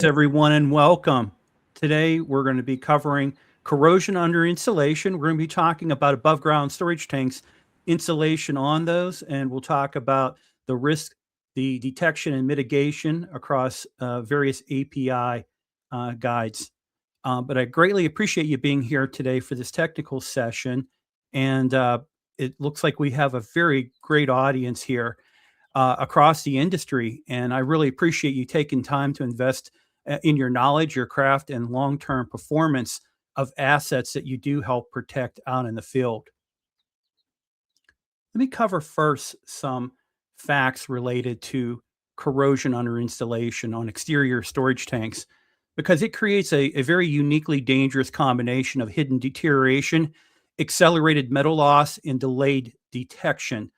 Everyone, and welcome. Today, we're going to be covering corrosion under insulation. We're going to be talking about above ground storage tanks, insulation on those, and we'll talk about the risk, the detection and mitigation across various API guides. But I greatly appreciate you being here today for this technical session. And it looks like we have a very great audience here across the industry. And I really appreciate you taking time to invest in your knowledge, your craft, and long-term performance of assets that you do help protect out in the field. Let me cover first some facts related to corrosion under installation on exterior storage tanks, because it creates a very uniquely dangerous combination of hidden deterioration, accelerated metal loss, and delayed detection.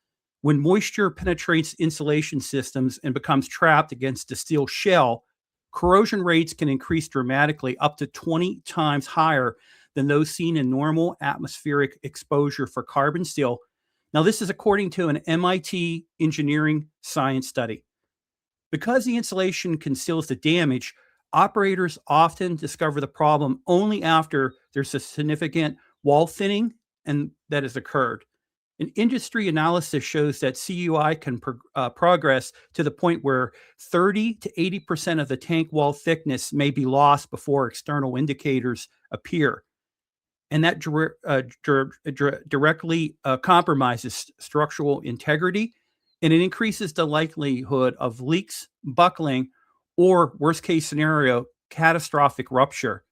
When moisture penetrates insulation systems and becomes trapped against the steel shell, corrosion rates can increase dramatically, up to 20 times higher than those seen in normal atmospheric exposure for carbon steel. Now, this is according to an MIT engineering science study. Because the insulation conceals the damage, operators often discover the problem only after there's a significant wall thinning and that has occurred. An industry analysis shows that CUI can progress to the point where 30 to 80% of the tank wall thickness may be lost before external indicators appear. And that directly compromises structural integrity, and it increases the likelihood of leaks, buckling, or worst case scenario, catastrophic rupture.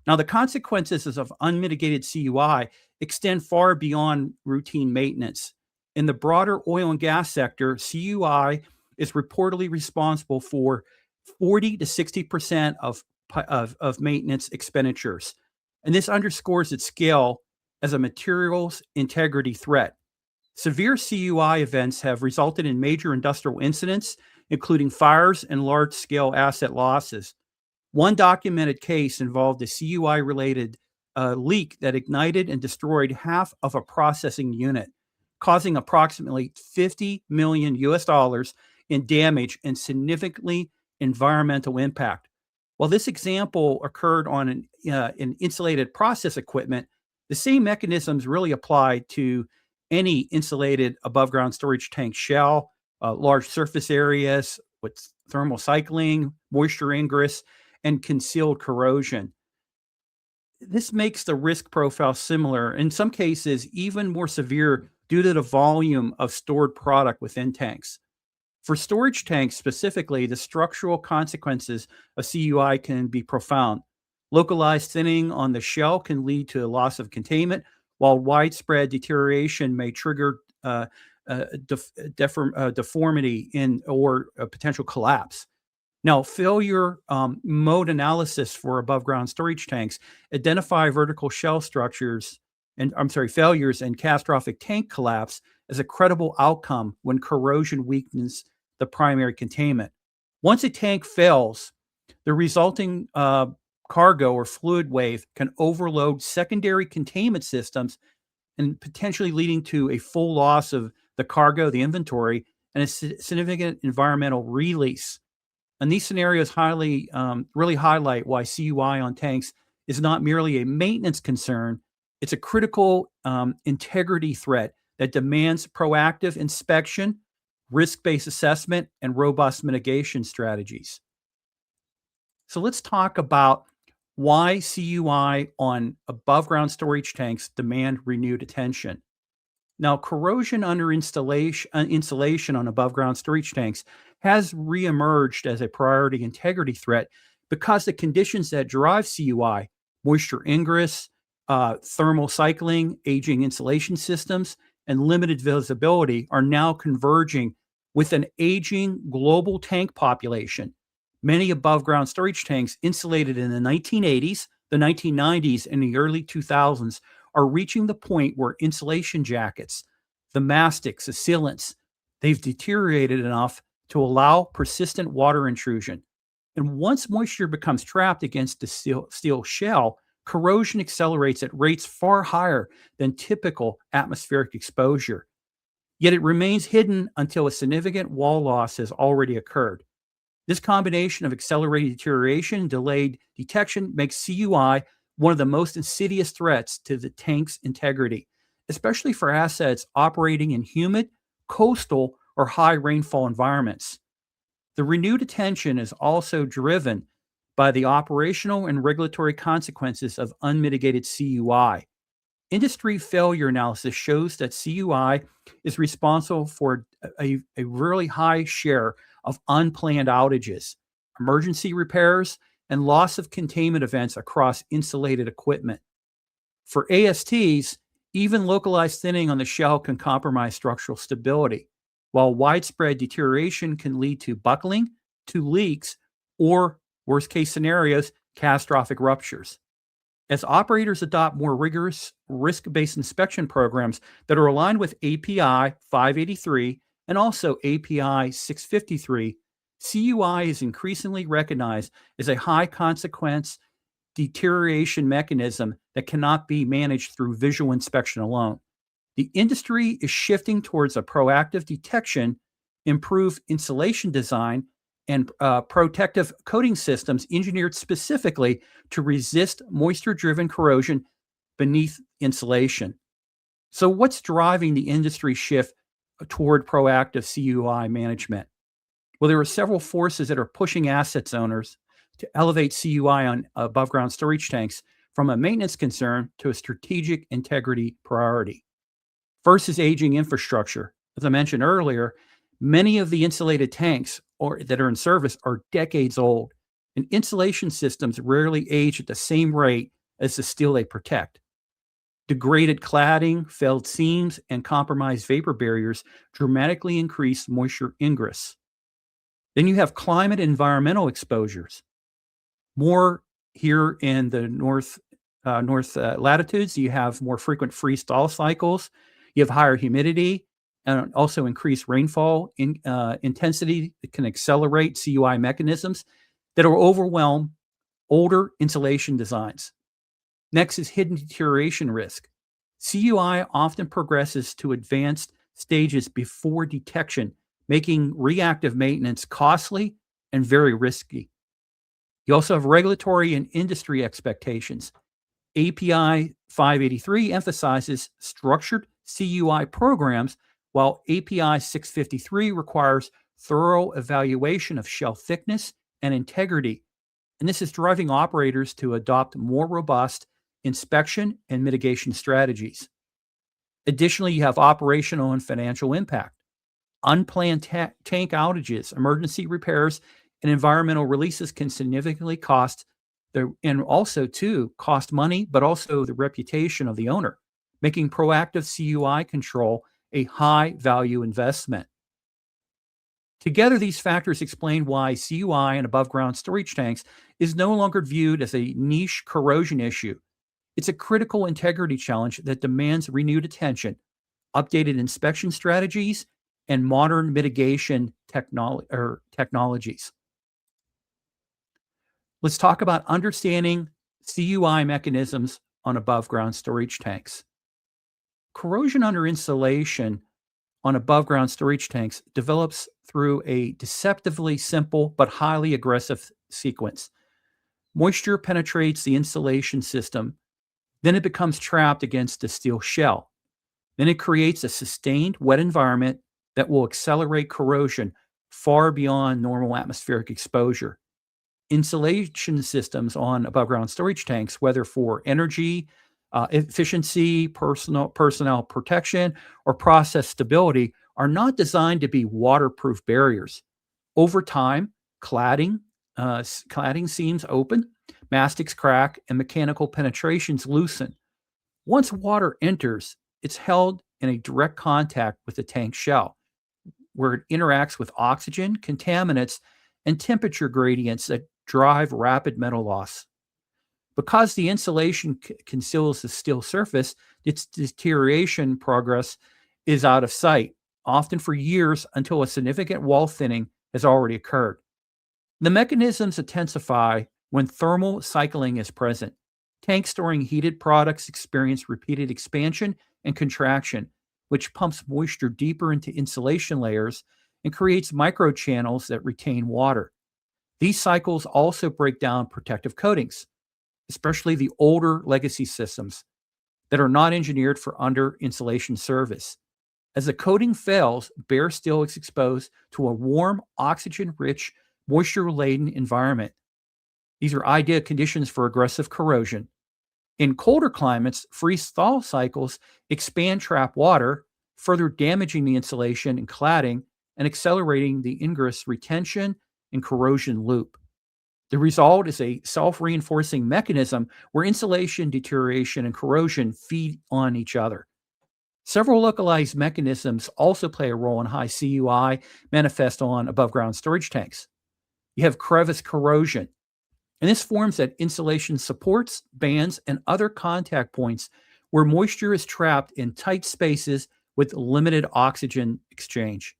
Now, the consequences of unmitigated CUI extend far beyond routine maintenance. In the broader oil and gas sector, CUI is reportedly responsible for 40 to 60% of maintenance expenditures. And this underscores its scale as a materials integrity threat. Severe CUI events have resulted in major industrial incidents, including fires and large-scale asset losses. One documented case involved a CUI-related leak that ignited and destroyed half of a processing unit, causing approximately $50 million in damage and significantly environmental impact. While this example occurred on an insulated process equipment, the same mechanisms really apply to any insulated above-ground storage tank shell, large surface areas with thermal cycling, moisture ingress, and concealed corrosion. This makes the risk profile similar, in some cases even more severe, due to the volume of stored product within tanks. For storage tanks specifically, the structural consequences of CUI can be profound. Localized thinning on the shell can lead to a loss of containment, while widespread deterioration may trigger deformity or a potential collapse. Now, failure mode analysis for above ground storage tanks identify vertical shell structures failures and catastrophic tank collapse as a credible outcome when corrosion weakens the primary containment. Once a tank fails, the resulting cargo or fluid wave can overload secondary containment systems and potentially leading to a full loss of the cargo, the inventory, and a significant environmental release. And these scenarios really highlight why CUI on tanks is not merely a maintenance concern. It's a critical integrity threat that demands proactive inspection, risk-based assessment, and robust mitigation strategies. So let's talk about why CUI on above-ground storage tanks demand renewed attention. Now, corrosion under insulation on above-ground storage tanks has reemerged as a priority integrity threat because the conditions that drive CUI, moisture ingress, thermal cycling, aging insulation systems, and limited visibility, are now converging with an aging global tank population. Many above-ground storage tanks insulated in the 1980s, the 1990s, and the early 2000s are reaching the point where insulation jackets, the mastics, the sealants, they've deteriorated enough to allow persistent water intrusion. And once moisture becomes trapped against the steel shell, corrosion accelerates at rates far higher than typical atmospheric exposure. Yet it remains hidden until a significant wall loss has already occurred. This combination of accelerated deterioration and delayed detection makes CUI one of the most insidious threats to the tank's integrity, especially for assets operating in humid, coastal, or high rainfall environments. The renewed attention is also driven by the operational and regulatory consequences of unmitigated CUI. Industry failure analysis shows that CUI is responsible for a really high share of unplanned outages, emergency repairs, and loss of containment events across insulated equipment. For ASTs, even localized thinning on the shell can compromise structural stability, while widespread deterioration can lead to buckling, to leaks, or, worst case scenarios, catastrophic ruptures. As operators adopt more rigorous risk-based inspection programs that are aligned with API 583 and also API 653, CUI is increasingly recognized as a high-consequence deterioration mechanism that cannot be managed through visual inspection alone. The industry is shifting towards a proactive detection, improved insulation design, and protective coating systems engineered specifically to resist moisture-driven corrosion beneath insulation. So what's driving the industry shift toward proactive CUI management? Well, there are several forces that are pushing assets owners to elevate CUI on above ground storage tanks from a maintenance concern to a strategic integrity priority. First is aging infrastructure. As I mentioned earlier, many of the insulated tanks that are in service are decades old, and insulation systems rarely age at the same rate as the steel they protect. Degraded cladding, failed seams, and compromised vapor barriers dramatically increase moisture ingress. Then you have climate and environmental exposures. More here in the north latitudes, you have more frequent freeze-thaw cycles. You have higher humidity and also increased rainfall intensity that can accelerate CUI mechanisms that will overwhelm older insulation designs. Next is hidden deterioration risk. CUI often progresses to advanced stages before detection, making reactive maintenance costly and very risky. You also have regulatory and industry expectations. API 583 emphasizes structured CUI programs, while API 653 requires thorough evaluation of shell thickness and integrity. And this is driving operators to adopt more robust inspection and mitigation strategies. Additionally, you have operational and financial impact. Unplanned tank outages, emergency repairs, and environmental releases can significantly cost money, but also the reputation of the owner, making proactive CUI control a high value investment. Together, these factors explain why CUI and above ground storage tanks is no longer viewed as a niche corrosion issue. It's a critical integrity challenge that demands renewed attention, updated inspection strategies, and modern mitigation technologies. Let's talk about understanding CUI mechanisms on above ground storage tanks. Corrosion under insulation on above ground storage tanks develops through a deceptively simple but highly aggressive sequence. Moisture penetrates the insulation system, then it becomes trapped against the steel shell. Then it creates a sustained wet environment that will accelerate corrosion far beyond normal atmospheric exposure. Insulation systems on above ground storage tanks, whether for energy efficiency, personnel protection, or process stability, are not designed to be waterproof barriers. Over time, cladding seams open, mastics crack, and mechanical penetrations loosen. Once water enters, it's held in a direct contact with the tank shell, where it interacts with oxygen, contaminants, and temperature gradients that drive rapid metal loss. Because the insulation conceals the steel surface, its deterioration progress is out of sight, often for years until a significant wall thinning has already occurred. The mechanisms intensify when thermal cycling is present. Tanks storing heated products experience repeated expansion and contraction, which pumps moisture deeper into insulation layers and creates microchannels that retain water. These cycles also break down protective coatings, especially the older legacy systems that are not engineered for under insulation service. As the coating fails, bare steel is exposed to a warm, oxygen rich, moisture laden environment. These are ideal conditions for aggressive corrosion. In colder climates, freeze thaw cycles expand trap water, further damaging the insulation and cladding and accelerating the ingress retention and corrosion loop. The result is a self reinforcing mechanism where insulation deterioration and corrosion feed on each other. Several localized mechanisms also play a role in high CUI manifest on above ground storage tanks. You have crevice corrosion, and this forms at insulation supports, bands, and other contact points where moisture is trapped in tight spaces with limited oxygen exchange.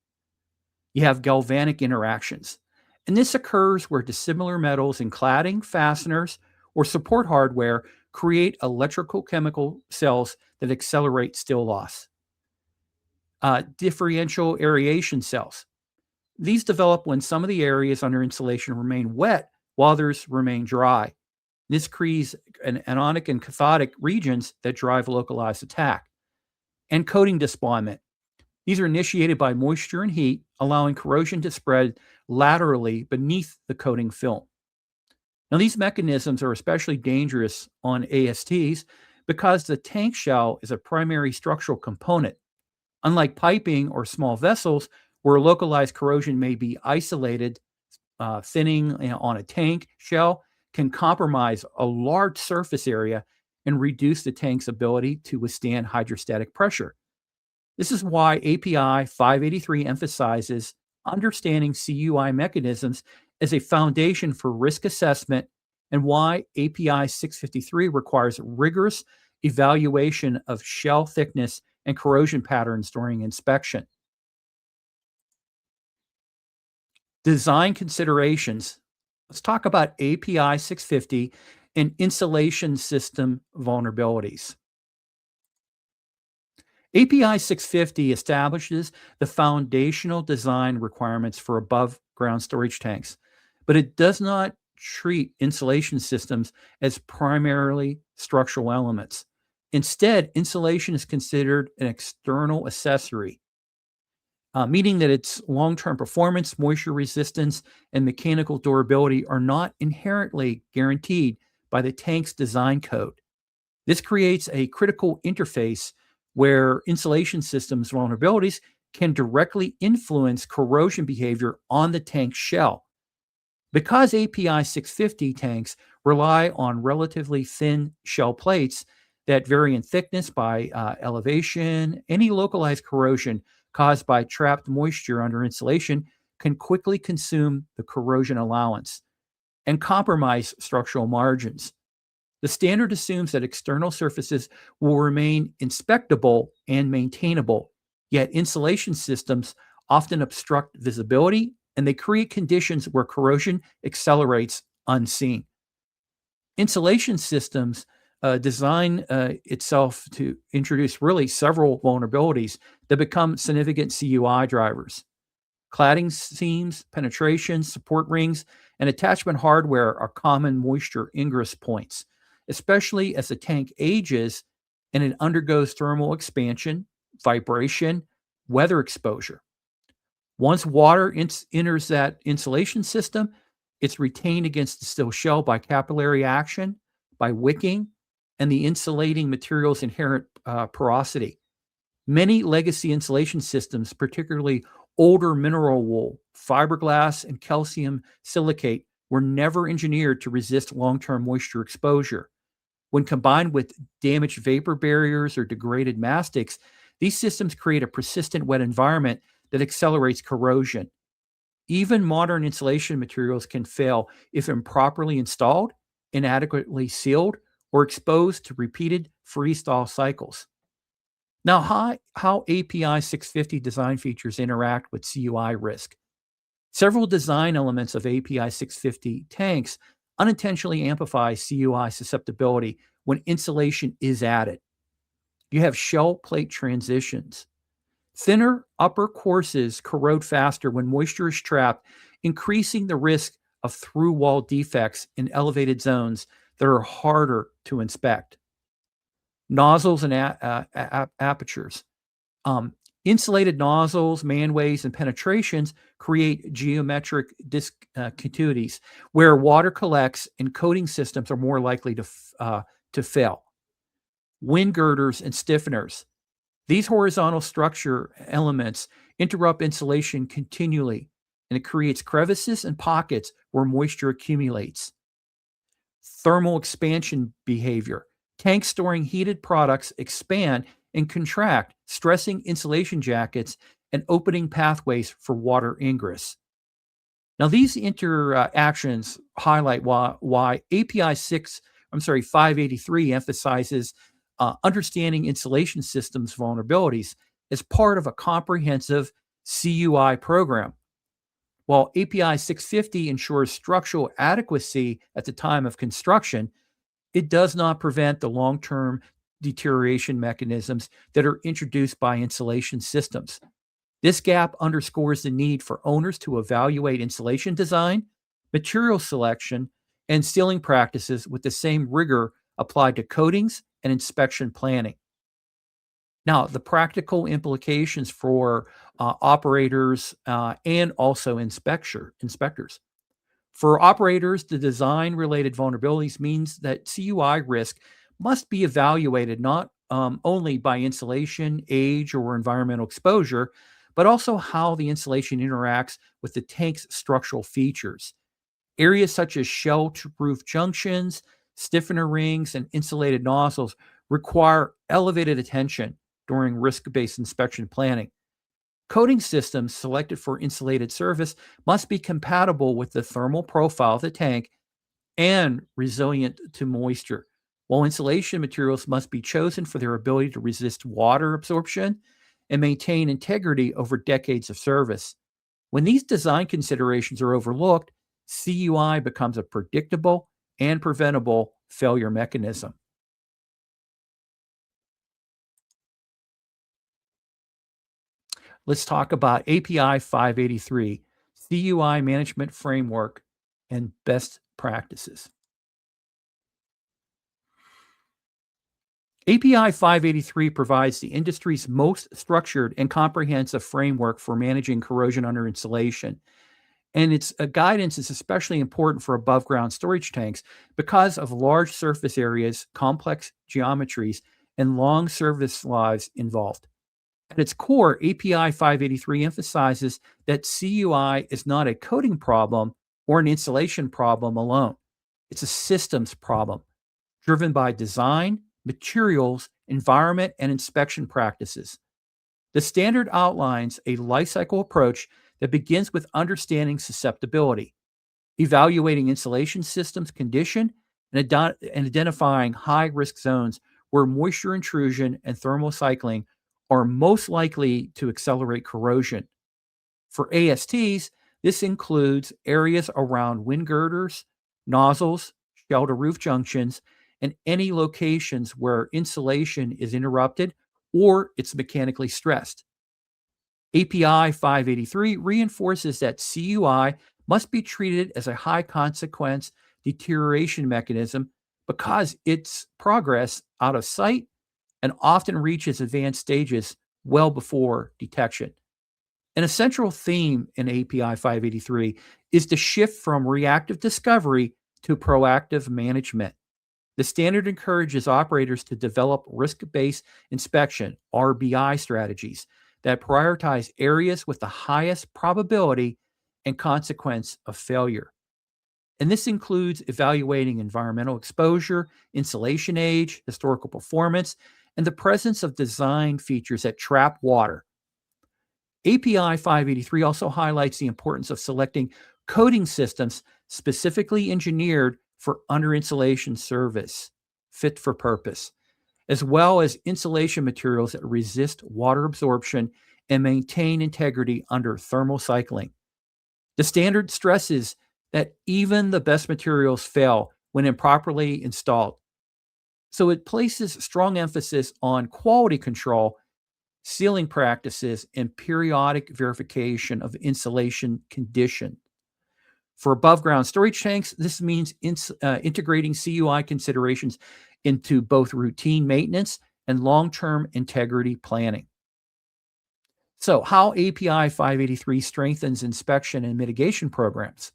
You have galvanic interactions, and this occurs where dissimilar metals in cladding, fasteners, or support hardware create electrical chemical cells that accelerate steel loss. Differential aeration cells. These develop when some of the areas under insulation remain wet while others remain dry. This creates an anionic and cathodic regions that drive localized attack. And coating despondment. These are initiated by moisture and heat, allowing corrosion to spread laterally beneath the coating film. Now, these mechanisms are especially dangerous on ASTs because the tank shell is a primary structural component. Unlike piping or small vessels, where localized corrosion may be isolated, thinning on a tank shell can compromise a large surface area and reduce the tank's ability to withstand hydrostatic pressure. This is why API 583 emphasizes understanding CUI mechanisms as a foundation for risk assessment, and why API 653 requires rigorous evaluation of shell thickness and corrosion patterns during inspection. Design considerations. Let's talk about API 650 and insulation system vulnerabilities. API 650 establishes the foundational design requirements for above ground storage tanks, but it does not treat insulation systems as primarily structural elements. Instead, insulation is considered an external accessory, meaning that its long-term performance, moisture resistance, and mechanical durability are not inherently guaranteed by the tank's design code. This creates a critical interface where insulation systems vulnerabilities can directly influence corrosion behavior on the tank shell. Because API 650 tanks rely on relatively thin shell plates that vary in thickness by elevation, any localized corrosion caused by trapped moisture under insulation can quickly consume the corrosion allowance and compromise structural margins. The standard assumes that external surfaces will remain inspectable and maintainable, yet insulation systems often obstruct visibility and they create conditions where corrosion accelerates unseen. Insulation systems design itself to introduce really several vulnerabilities that become significant CUI drivers. Cladding seams, penetration, support rings, and attachment hardware are common moisture ingress points, especially as the tank ages and it undergoes thermal expansion, vibration, weather exposure. Once water enters that insulation system, it's retained against the steel shell by capillary action, by wicking, and the insulating material's inherent porosity. Many legacy insulation systems, particularly older mineral wool, fiberglass, and calcium silicate, were never engineered to resist long-term moisture exposure. When combined with damaged vapor barriers or degraded mastics, these systems create a persistent wet environment that accelerates corrosion. Even modern insulation materials can fail if improperly installed, inadequately sealed, or exposed to repeated freeze-thaw cycles. Now, how API 650 design features interact with CUI risk. Several design elements of API 650 tanks unintentionally amplify CUI susceptibility when insulation is added. You have shell plate transitions. Thinner upper courses corrode faster when moisture is trapped, increasing the risk of through wall defects in elevated zones that are harder to inspect. Nozzles and apertures. Um, Insulated nozzles, manways, and penetrations create geometric discontinuities where water collects and coating systems are more likely to fail. Wind girders and stiffeners. These horizontal structure elements interrupt insulation continually, and it creates crevices and pockets where moisture accumulates. Thermal expansion behavior. Tanks storing heated products expand and contract, stressing insulation jackets and opening pathways for water ingress. Now, these interactions highlight why API 583 emphasizes understanding insulation systems vulnerabilities as part of a comprehensive CUI program. While API 650 ensures structural adequacy at the time of construction, it does not prevent the long-term deterioration mechanisms that are introduced by insulation systems. This gap underscores the need for owners to evaluate insulation design, material selection, and sealing practices with the same rigor applied to coatings and inspection planning. Now, the practical implications for operators and also inspectors. For operators, the design-related vulnerabilities means that CUI risk must be evaluated not only by insulation, age, or environmental exposure, but also how the insulation interacts with the tank's structural features. Areas such as shell-roof junctions, stiffener rings, and insulated nozzles require elevated attention during risk-based inspection planning. Coating systems selected for insulated service must be compatible with the thermal profile of the tank and resilient to moisture, while insulation materials must be chosen for their ability to resist water absorption and maintain integrity over decades of service. When these design considerations are overlooked, CUI becomes a predictable and preventable failure mechanism. Let's talk about API 583, CUI Management Framework, and Best Practices. API 583 provides the industry's most structured and comprehensive framework for managing corrosion under insulation. And its guidance is especially important for above ground storage tanks because of large surface areas, complex geometries, and long service lives involved. At its core, API 583 emphasizes that CUI is not a coding problem or an insulation problem alone. It's a systems problem driven by design, materials, environment, and inspection practices. The standard outlines a lifecycle approach that begins with understanding susceptibility, evaluating insulation systems condition, and identifying high-risk zones where moisture intrusion and thermal cycling are most likely to accelerate corrosion. For ASTs, this includes areas around wind girders, nozzles, shell-to-roof junctions, and any locations where insulation is interrupted or it's mechanically stressed. API 583 reinforces that CUI must be treated as a high consequence deterioration mechanism because its progress out of sight and often reaches advanced stages well before detection. And a central theme in API 583 is the shift from reactive discovery to proactive management. The standard encourages operators to develop risk-based inspection, RBI strategies that prioritize areas with the highest probability and consequence of failure. And this includes evaluating environmental exposure, insulation age, historical performance, and the presence of design features that trap water. API 583 also highlights the importance of selecting coating systems specifically engineered for under insulation service, fit for purpose, as well as insulation materials that resist water absorption and maintain integrity under thermal cycling. The standard stresses that even the best materials fail when improperly installed. So it places strong emphasis on quality control, sealing practices, and periodic verification of insulation condition. For above ground storage tanks, this means integrating CUI considerations into both routine maintenance and long term integrity planning. So, how API 583 strengthens inspection and mitigation programs.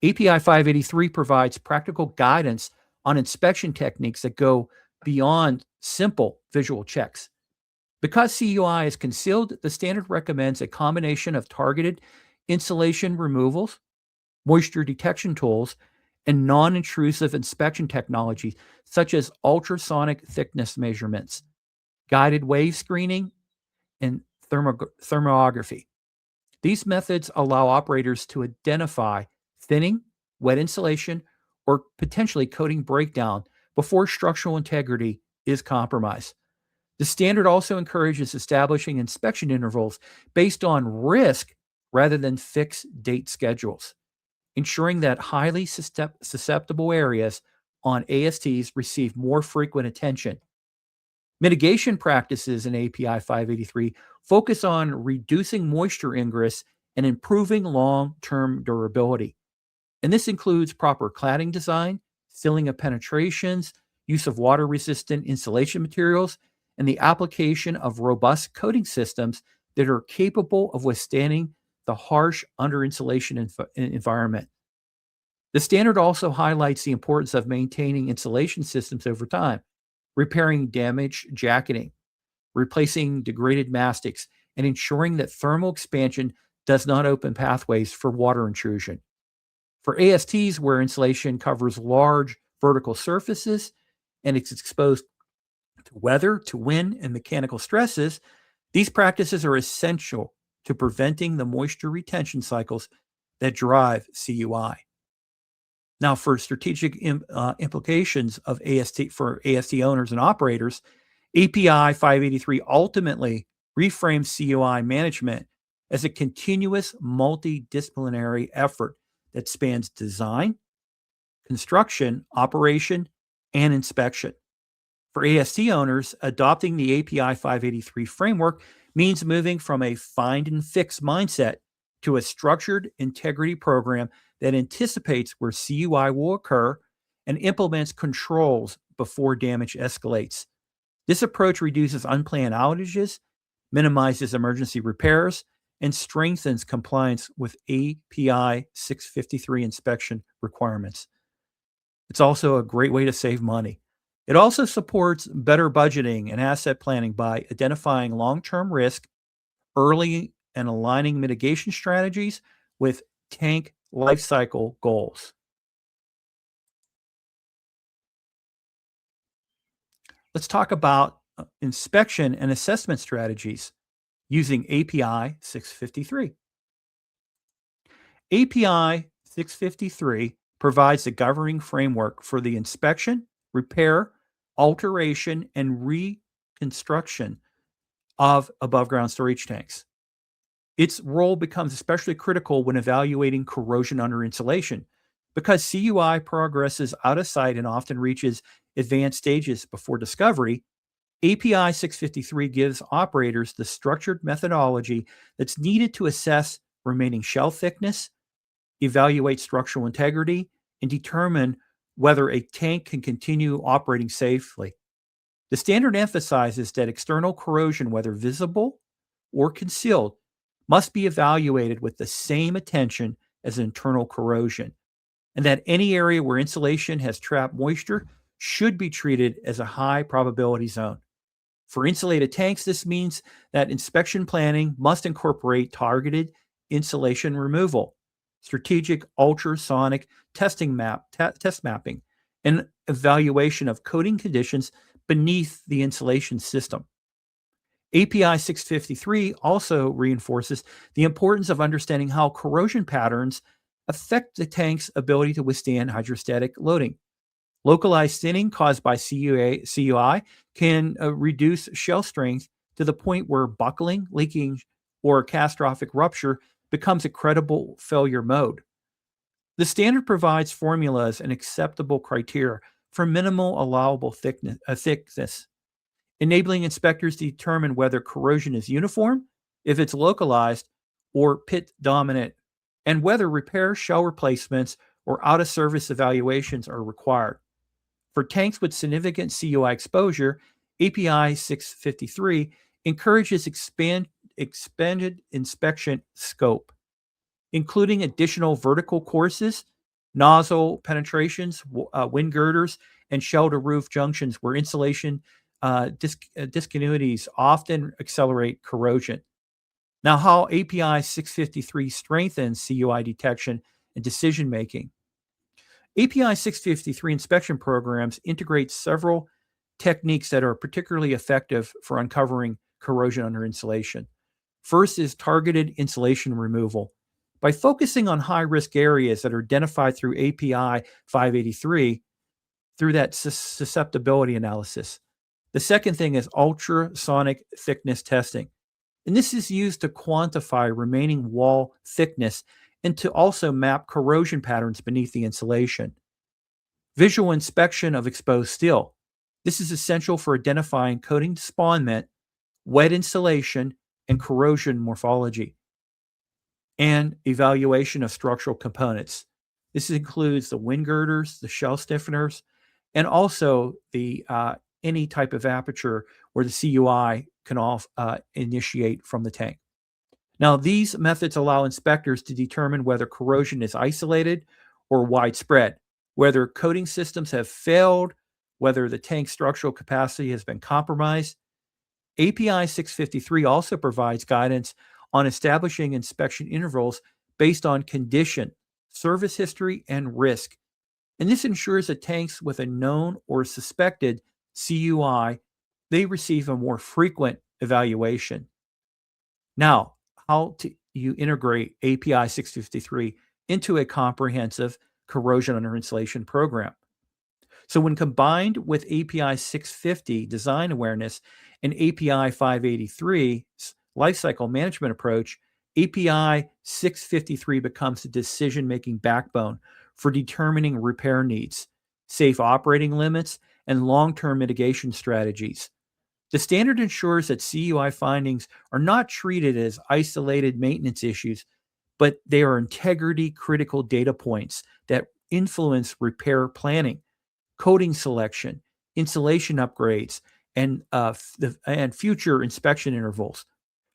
API 583 provides practical guidance on inspection techniques that go beyond simple visual checks. Because CUI is concealed, the standard recommends a combination of targeted insulation removals, moisture detection tools, and non intrusive inspection technologies such as ultrasonic thickness measurements, guided wave screening, and thermography. These methods allow operators to identify thinning, wet insulation, or potentially coating breakdown before structural integrity is compromised. The standard also encourages establishing inspection intervals based on risk rather than fixed date schedules, ensuring that highly susceptible areas on ASTs receive more frequent attention. Mitigation practices in API 583 focus on reducing moisture ingress and improving long-term durability. And this includes proper cladding design, sealing of penetrations, use of water-resistant insulation materials, and the application of robust coating systems that are capable of withstanding the harsh under-insulation environment. The standard also highlights the importance of maintaining insulation systems over time, repairing damaged jacketing, replacing degraded mastics, and ensuring that thermal expansion does not open pathways for water intrusion. For ASTs, where insulation covers large vertical surfaces and it's exposed to weather, to wind, and mechanical stresses, these practices are essential to preventing the moisture retention cycles that drive CUI. Now, for strategic implications of AST for AST owners and operators, API 583 ultimately reframes CUI management as a continuous multidisciplinary effort that spans design, construction, operation, and inspection. For AST owners, adopting the API 583 framework means moving from a find and fix mindset to a structured integrity program that anticipates where CUI will occur and implements controls before damage escalates. This approach reduces unplanned outages, minimizes emergency repairs, and strengthens compliance with API 653 inspection requirements. It's also a great way to save money. It also supports better budgeting and asset planning by identifying long-term risk early and aligning mitigation strategies with tank lifecycle goals. Let's talk about inspection and assessment strategies using API 653. API 653 provides a governing framework for the inspection, repair, alteration, and reconstruction of above ground storage tanks. Its role becomes especially critical when evaluating corrosion under insulation because CUI progresses out of sight and often reaches advanced stages before discovery. API 653 gives operators the structured methodology that's needed to assess remaining shell thickness, evaluate structural integrity, and determine whether a tank can continue operating safely. The standard emphasizes that external corrosion, whether visible or concealed, must be evaluated with the same attention as internal corrosion, and that any area where insulation has trapped moisture should be treated as a high probability zone. For insulated tanks, this means that inspection planning must incorporate targeted insulation removal, strategic ultrasonic test mapping, and evaluation of coating conditions beneath the insulation system. API 653 also reinforces the importance of understanding how corrosion patterns affect the tank's ability to withstand hydrostatic loading. Localized thinning caused by CUI can reduce shell strength to the point where buckling, leaking, or catastrophic rupture becomes a credible failure mode. The standard provides formulas and acceptable criteria for minimal allowable thickness, enabling inspectors to determine whether corrosion is uniform, if it's localized, or pit dominant, and whether repair, shell replacements, or out of service evaluations are required. For tanks with significant CUI exposure, API 653 encourages expanded inspection scope, including additional vertical courses, nozzle penetrations, wind girders, and shell to roof junctions where insulation discontinuities often accelerate corrosion. Now, how API 653 strengthens CUI detection and decision making. API 653 inspection programs integrate several techniques that are particularly effective for uncovering corrosion under insulation. First is targeted insulation removal. By focusing on high risk areas that are identified through API 583 through that susceptibility analysis. The second thing is ultrasonic thickness testing. And this is used to quantify remaining wall thickness and to also map corrosion patterns beneath the insulation. Visual inspection of exposed steel. This is essential for identifying coating despondent, wet insulation, and corrosion morphology. And evaluation of structural components. This includes the wind girders, the shell stiffeners, and also the any type of aperture where the CUI can initiate from the tank. Now, these methods allow inspectors to determine whether corrosion is isolated or widespread, whether coating systems have failed, whether the tank's structural capacity has been compromised. API 653 also provides guidance on establishing inspection intervals based on condition, service history, and risk. And this ensures that tanks with a known or suspected CUI, they receive a more frequent evaluation. Now, how do you integrate API 653 into a comprehensive corrosion under insulation program? So when combined with API 650 design awareness and API 583 lifecycle management approach, API 653 becomes the decision-making backbone for determining repair needs, safe operating limits, and long-term mitigation strategies. The standard ensures that CUI findings are not treated as isolated maintenance issues, but they are integrity critical data points that influence repair planning, coating selection, insulation upgrades, and future inspection intervals.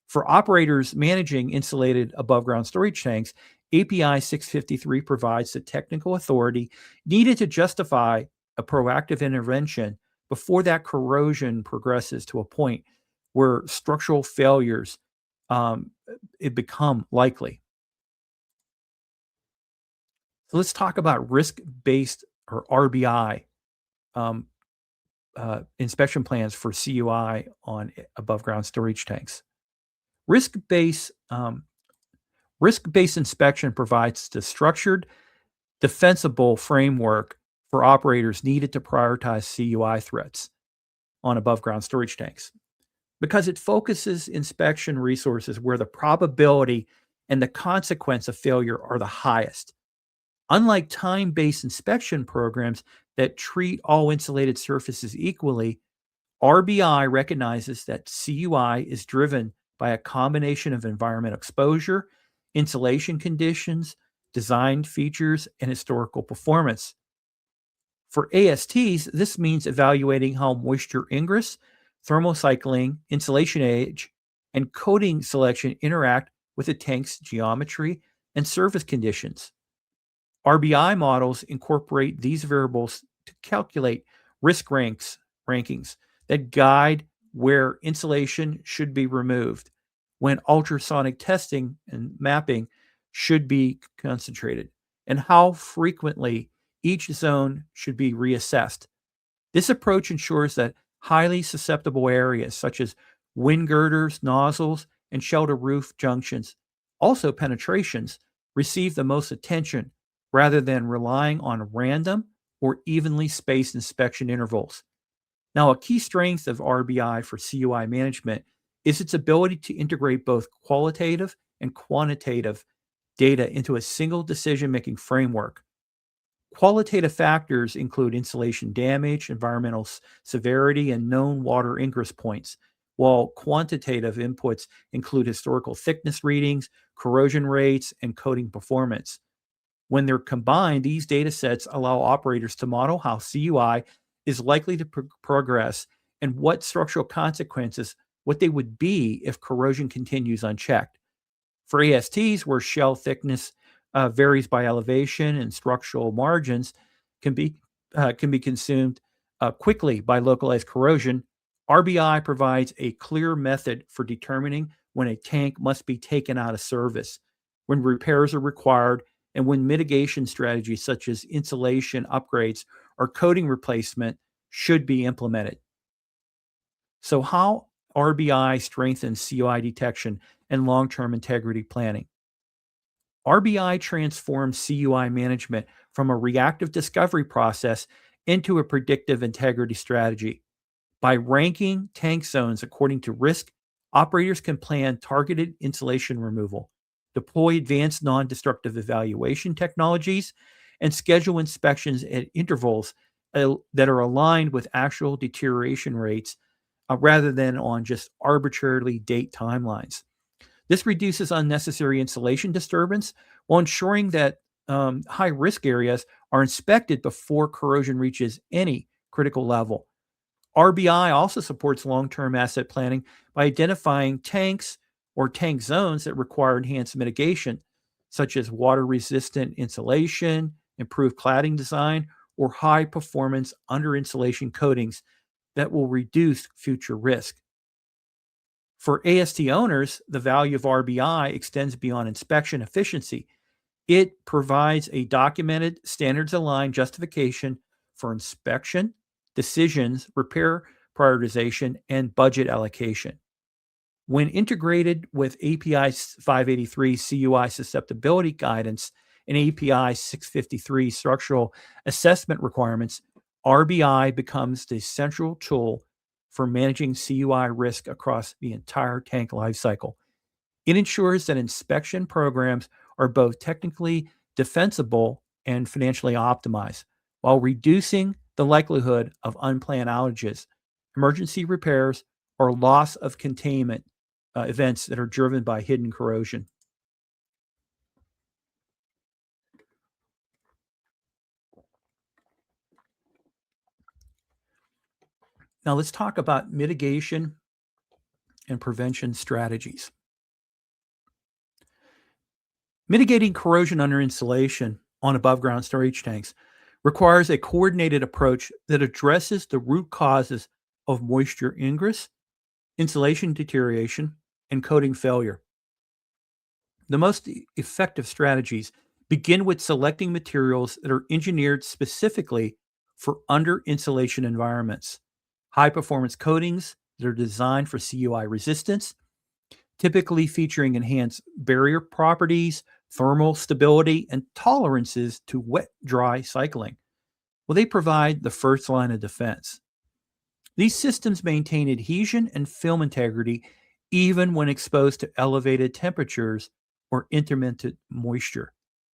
For operators managing insulated above-ground storage tanks, API 653 provides the technical authority needed to justify a proactive intervention before that corrosion progresses to a point where structural failures it become likely. So let's talk about risk-based or RBI inspection plans for CUI on above-ground storage tanks. Risk-based inspection provides the structured, defensible framework for operators needed to prioritize CUI threats on above-ground storage tanks because it focuses inspection resources where the probability and the consequence of failure are the highest. Unlike time-based inspection programs that treat all insulated surfaces equally, RBI recognizes that CUI is driven by a combination of environmental exposure, insulation conditions, design features, and historical performance. For ASTs, this means evaluating how moisture ingress, thermal cycling, insulation age, and coating selection interact with the tank's geometry and surface conditions. RBI models incorporate these variables to calculate risk rankings that guide where insulation should be removed, when ultrasonic testing and mapping should be concentrated, and how frequently each zone should be reassessed. This approach ensures that highly susceptible areas such as wind girders, nozzles, and shelter roof junctions, also penetrations, receive the most attention rather than relying on random or evenly spaced inspection intervals. Now, a key strength of RBI for CUI management is its ability to integrate both qualitative and quantitative data into a single decision-making framework. Qualitative factors include insulation damage, environmental severity, and known water ingress points, while quantitative inputs include historical thickness readings, corrosion rates, and coating performance. When they're combined, these data sets allow operators to model how CUI is likely to progress and what structural consequences, what they would be if corrosion continues unchecked. For ASTs, where shell thickness varies by elevation and structural margins, can be consumed quickly by localized corrosion. RBI provides a clear method for determining when a tank must be taken out of service, when repairs are required, and when mitigation strategies such as insulation upgrades or coating replacement should be implemented. So, how RBI strengthens CUI detection and long term integrity planning? RBI transforms CUI management from a reactive discovery process into a predictive integrity strategy. By ranking tank zones according to risk, operators can plan targeted insulation removal, deploy advanced non destructive evaluation technologies, and schedule inspections at intervals that are aligned with actual deterioration rates rather than on just arbitrarily date timelines. This reduces unnecessary insulation disturbance while ensuring that high risk areas are inspected before corrosion reaches any critical level. RBI also supports long term asset planning by identifying tanks or tank zones that require enhanced mitigation, such as water resistant insulation, improved cladding design, or high performance under insulation coatings that will reduce future risk. For AST owners, the value of RBI extends beyond inspection efficiency. It provides a documented, standards aligned justification for inspection, decisions, repair prioritization, and budget allocation. When integrated with API 583 CUI susceptibility guidance and API 653 structural assessment requirements, RBI becomes the central tool for managing CUI risk across the entire tank lifecycle. It ensures that inspection programs are both technically defensible and financially optimized, while reducing the likelihood of unplanned outages, emergency repairs, or loss of containment events that are driven by hidden corrosion. Now, let's talk about mitigation and prevention strategies. Mitigating corrosion under insulation on above ground storage tanks requires a coordinated approach that addresses the root causes of moisture ingress, insulation deterioration, and coating failure. The most effective strategies begin with selecting materials that are engineered specifically for under insulation environments. High performance coatings that are designed for CUI resistance, typically featuring enhanced barrier properties, thermal stability, and tolerances to wet dry cycling. Well, they provide the first line of defense. These systems maintain adhesion and film integrity even when exposed to elevated temperatures or intermittent moisture.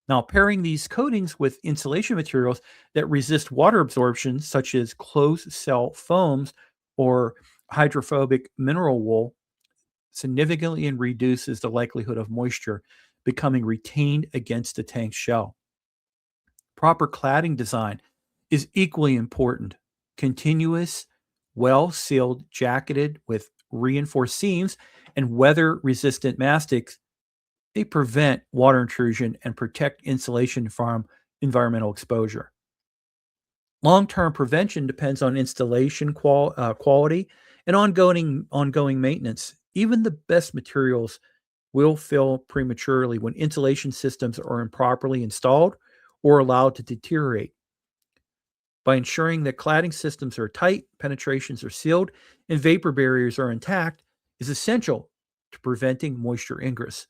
Now, pairing these coatings with insulation materials that resist water absorption, such as closed cell foams or hydrophobic mineral wool, significantly reduces the likelihood of moisture becoming retained against the tank shell. Proper cladding design is equally important. Continuous, well sealed, jacketed with reinforced seams and weather resistant mastics, they prevent water intrusion and protect insulation from environmental exposure. Long term prevention depends on installation quality and ongoing maintenance. Even the best materials will fail prematurely when insulation systems are improperly installed or allowed to deteriorate. By ensuring that cladding systems are tight, penetrations are sealed, and vapor barriers are intact is essential to preventing moisture ingress.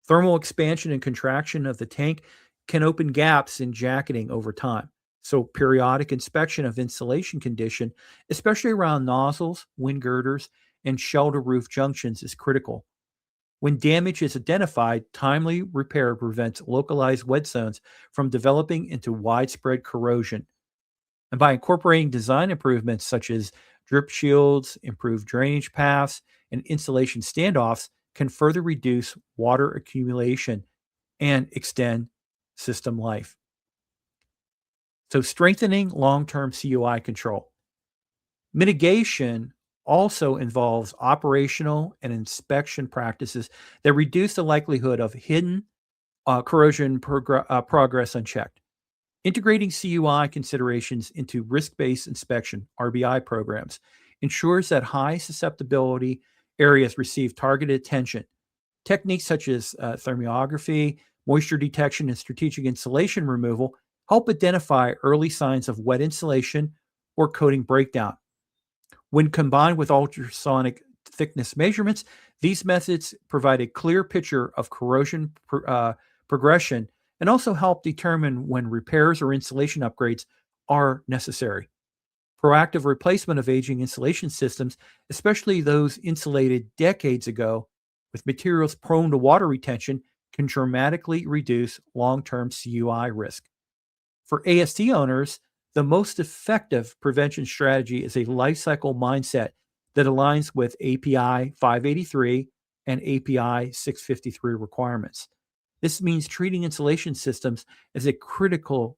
Thermal expansion and contraction of the tank can open gaps in jacketing over time. So, periodic inspection of insulation condition, especially around nozzles, wind girders, and shell to roof junctions, is critical. When damage is identified, timely repair prevents localized wet zones from developing into widespread corrosion. And by incorporating design improvements such as Drip shields, improved drainage paths, and insulation standoffs can further reduce water accumulation and extend system life. So, strengthening long term CUI control. Mitigation also involves operational and inspection practices that reduce the likelihood of hidden corrosion progress unchecked. Integrating CUI considerations into risk based inspection (RBI) programs ensures that high susceptibility areas receive targeted attention. Techniques such as thermography, moisture detection, and strategic insulation removal help identify early signs of wet insulation or coating breakdown. When combined with ultrasonic thickness measurements, these methods provide a clear picture of corrosion progression and also help determine when repairs or insulation upgrades are necessary. Proactive replacement of aging insulation systems, especially those insulated decades ago with materials prone to water retention, can dramatically reduce long term CUI risk. For AST owners, the most effective prevention strategy is a life cycle mindset that aligns with API 583 and API 653 requirements. This means treating insulation systems as a critical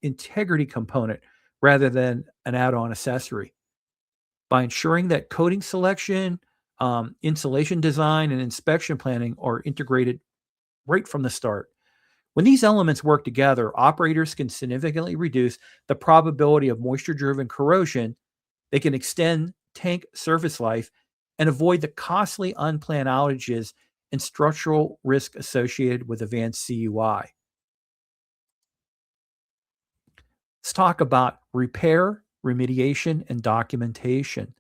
integrity component rather than an add on accessory. By ensuring that coating selection, insulation design, and inspection planning are integrated right from the start. When these elements work together, operators can significantly reduce the probability of moisture driven corrosion. They can extend tank service life and avoid the costly unplanned outages and structural risk associated with advanced CUI. Let's talk about repair, remediation, and documentation.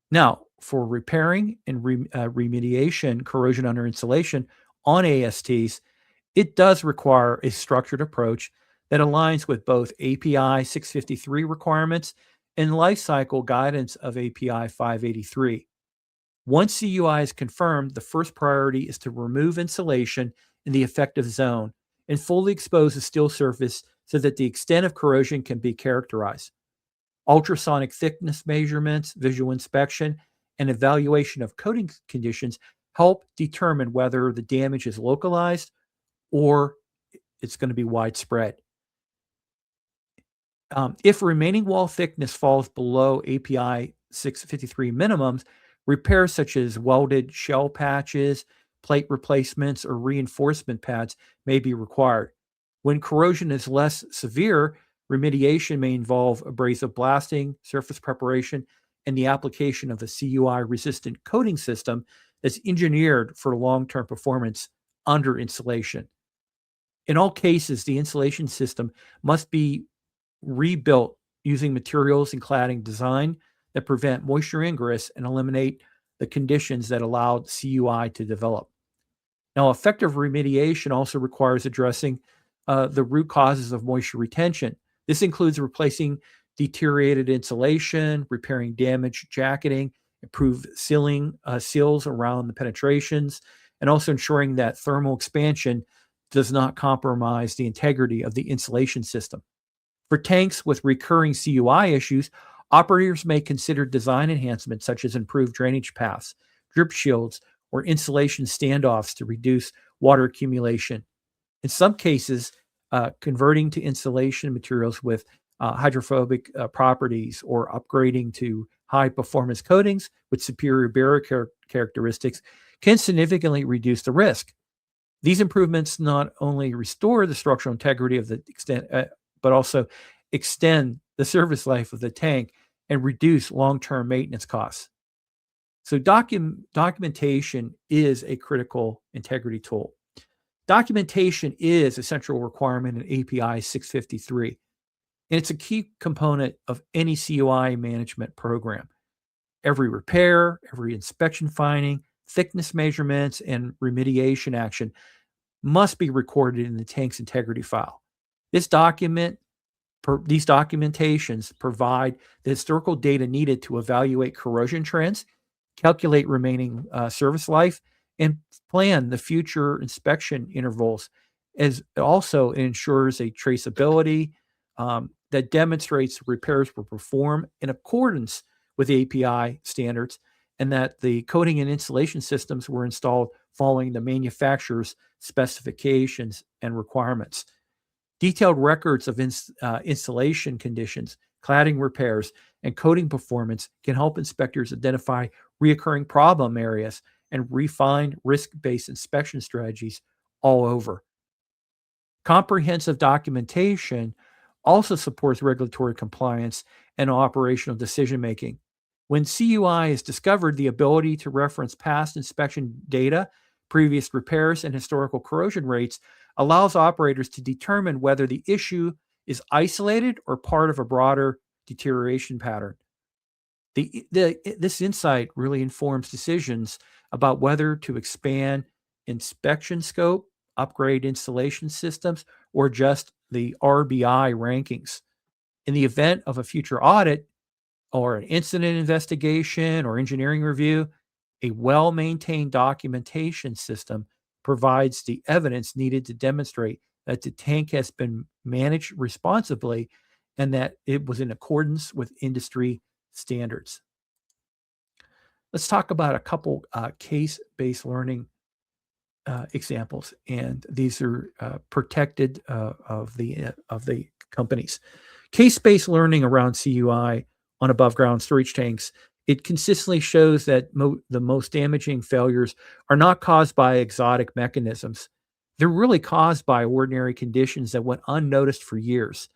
Now, for repairing and remediation corrosion under insulation on ASTs, it does require a structured approach that aligns with both API 653 requirements and lifecycle guidance of API 583. Once CUI is confirmed, the first priority is to remove insulation in the effective zone and fully expose the steel surface so that the extent of corrosion can be characterized. Ultrasonic thickness measurements, visual inspection, and evaluation of coating conditions help determine whether the damage is localized or it's going to be widespread. If remaining wall thickness falls below API 653 minimums, repairs such as welded shell patches, plate replacements, or reinforcement pads may be required. When corrosion is less severe, remediation may involve abrasive blasting, surface preparation, and the application of a CUI-resistant coating system that's engineered for long-term performance under insulation. In all cases, the insulation system must be rebuilt using materials and cladding design that prevent moisture ingress and eliminate the conditions that allowed CUI to develop. Now, effective remediation also requires addressing the root causes of moisture retention. This includes replacing deteriorated insulation, repairing damaged jacketing, improve seals around the penetrations, and also ensuring that thermal expansion does not compromise the integrity of the insulation system. For tanks with recurring CUI issues, operators may consider design enhancements such as improved drainage paths, drip shields, or insulation standoffs to reduce water accumulation. In some cases, converting to insulation materials with hydrophobic properties or upgrading to high performance coatings with superior barrier characteristics can significantly reduce the risk. These improvements not only restore the structural integrity of the extent, but also extend the service life of the tank and reduce long-term maintenance costs. So documentation is a critical integrity tool. Documentation is a central requirement in API 653, and it's a key component of any CUI management program. Every repair, every inspection finding, thickness measurements, and remediation action must be recorded in the tank's integrity file. These documentations provide the historical data needed to evaluate corrosion trends, calculate remaining service life, and plan the future inspection intervals. As also ensures a traceability that demonstrates repairs were performed in accordance with API standards, and that the coating and insulation systems were installed following the manufacturer's specifications and requirements. Detailed records of installation conditions, cladding repairs, and coating performance can help inspectors identify reoccurring problem areas and refine risk-based inspection strategies all over. Comprehensive documentation also supports regulatory compliance and operational decision-making. When CUI is discovered, the ability to reference past inspection data, previous repairs, and historical corrosion rates allows operators to determine whether the issue is isolated or part of a broader deterioration pattern. This insight really informs decisions about whether to expand inspection scope, upgrade installation systems, or adjust the RBI rankings. In the event of a future audit or an incident investigation or engineering review, a well-maintained documentation system provides the evidence needed to demonstrate that the tank has been managed responsibly and that it was in accordance with industry standards. Let's talk about a couple case-based learning examples, and these are protected of the companies. Case-based learning around CUI on above-ground storage tanks, it consistently shows that the most damaging failures are not caused by exotic mechanisms. They're really caused by ordinary conditions that went unnoticed for years.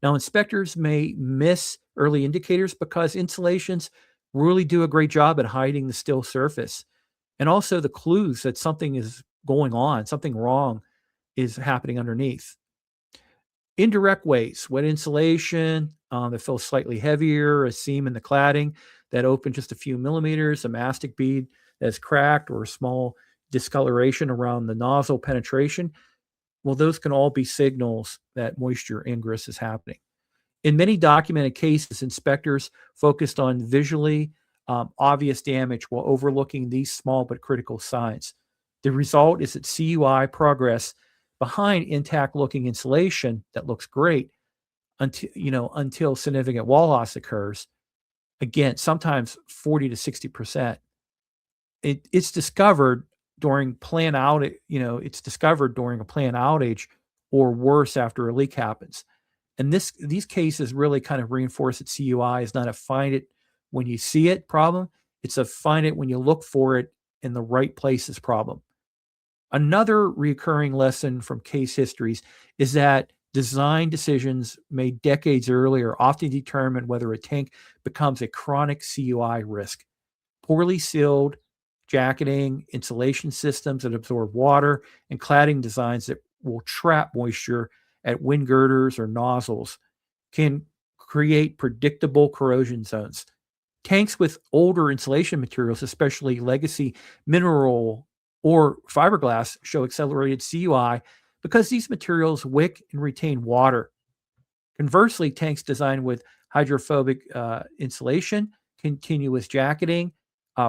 Now, inspectors may miss early indicators because insulations really do a great job at hiding the still surface, and also the clues that something is going on, something wrong is happening underneath. Indirect ways, wet insulation that feels slightly heavier, a seam in the cladding that opened just a few millimeters, a mastic bead that's cracked, or a small discoloration around the nozzle penetration. Well, those can all be signals that moisture ingress is happening. In many documented cases, inspectors focused on visually obvious damage while overlooking these small but critical signs. The result is that CUI progress behind intact-looking insulation that looks great until significant wall loss occurs. Again, sometimes 40 to 60%. It's discovered during planned outage. It's discovered during a planned outage, or worse, after a leak happens. And these cases really kind of reinforce that CUI is not a find it when you see it problem. It's a find it when you look for it in the right places problem. Another recurring lesson from case histories is that design decisions made decades earlier often determine whether a tank becomes a chronic CUI risk. Poorly sealed jacketing, insulation systems that absorb water, and cladding designs that will trap moisture at wind girders or nozzles can create predictable corrosion zones. Tanks with older insulation materials, especially legacy mineral or fiberglass, show accelerated CUI because these materials wick and retain water. Conversely, tanks designed with hydrophobic insulation, continuous jacketing,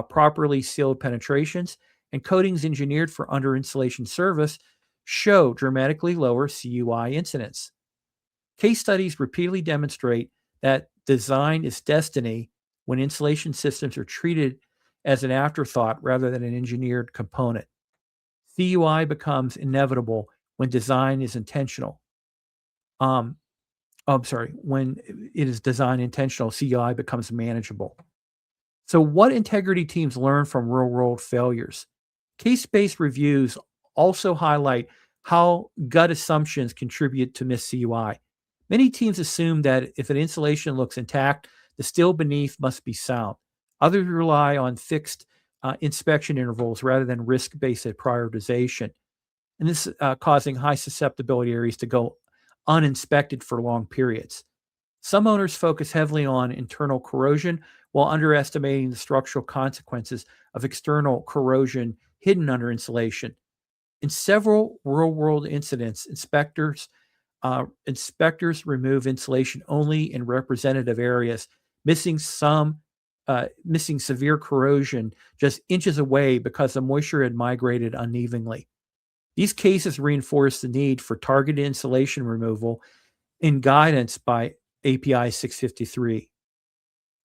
properly sealed penetrations, and coatings engineered for under insulation service show dramatically lower CUI incidence. Case studies repeatedly demonstrate that design is destiny when insulation systems are treated as an afterthought rather than an engineered component. CUI becomes inevitable when design is intentional. When it is design intentional, CUI becomes manageable. So what integrity teams learn from real-world failures? Case-based reviews also highlight how gut assumptions contribute to missed CUI. Many teams assume that if an insulation looks intact, the steel beneath must be sound. Others rely on fixed inspection intervals rather than risk-based prioritization. And this is causing high susceptibility areas to go uninspected for long periods. Some owners focus heavily on internal corrosion while underestimating the structural consequences of external corrosion hidden under insulation. In several real-world incidents, inspectors remove insulation only in representative areas, missing severe corrosion just inches away because the moisture had migrated unevenly. These cases reinforce the need for targeted insulation removal in guidance by API 653.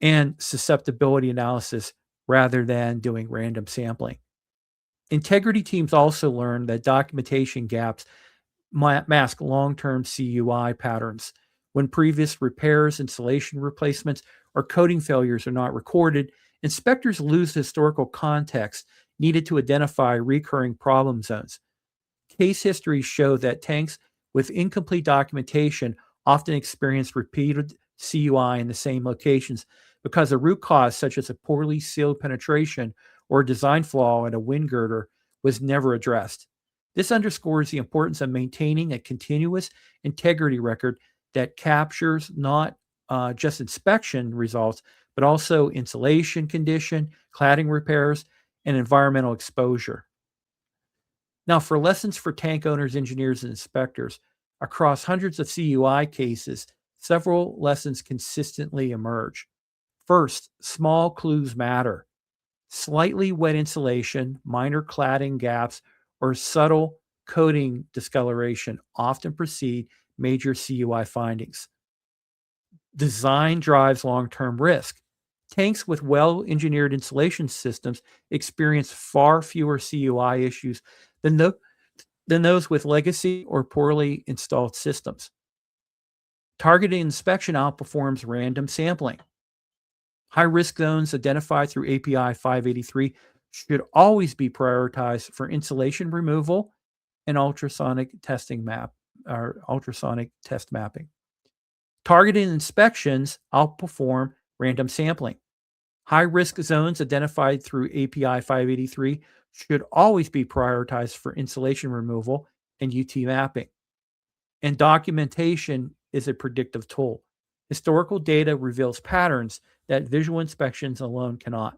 and susceptibility analysis rather than doing random sampling. Integrity teams also learn that documentation gaps mask long-term CUI patterns. When previous repairs, installation replacements, or coating failures are not recorded, inspectors lose the historical context needed to identify recurring problem zones. Case histories show that tanks with incomplete documentation often experience repeated CUI in the same locations because a root cause, such as a poorly sealed penetration or a design flaw in a wind girder, was never addressed. This underscores the importance of maintaining a continuous integrity record that captures not just inspection results, but also insulation condition, cladding repairs, and environmental exposure. Now, for lessons for tank owners, engineers, and inspectors, across hundreds of CUI cases, several lessons consistently emerge. First, small clues matter. Slightly wet insulation, minor cladding gaps, or subtle coating discoloration often precede major CUI findings. Design drives long-term risk. Tanks with well-engineered insulation systems experience far fewer CUI issues than, than those with legacy or poorly installed systems. Targeted inspection outperforms random sampling. High-risk zones identified through API 583 should always be prioritized for insulation removal and ultrasonic test mapping. Targeted inspections outperform random sampling. High-risk zones identified through API 583 should always be prioritized for insulation removal and UT mapping. And documentation is a predictive tool. Historical data reveals patterns that visual inspections alone cannot.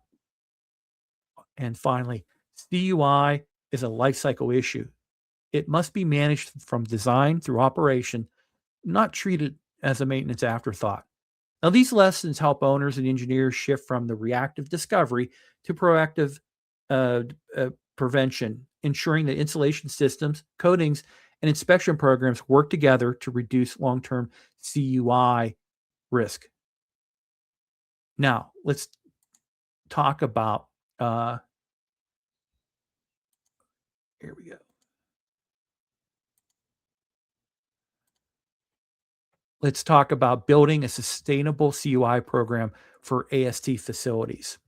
And finally, CUI is a life cycle issue. It must be managed from design through operation, not treated as a maintenance afterthought. Now, these lessons help owners and engineers shift from the reactive discovery to proactive prevention, ensuring that insulation systems, coatings, and inspection programs work together to reduce long-term CUI risk. Now, let's talk about, here we go. Let's talk about building a sustainable CUI program for AST facilities.